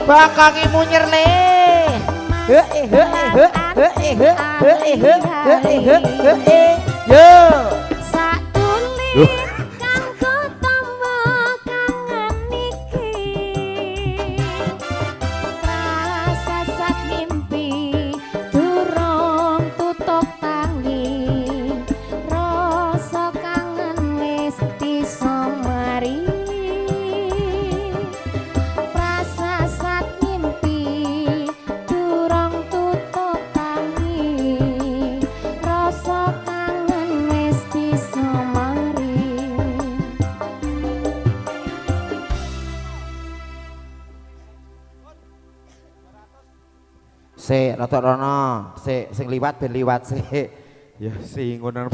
bakal munyer le yo Satuli kanggo tamba kangen iki rasa sak mimpi durung tutup tangi rasa kangen wis bisa mari rasa sak mimpi durung tutup tangi rasa kangen wis bisa mari. rada rono sing liwat ben liwat sik ya sing ngono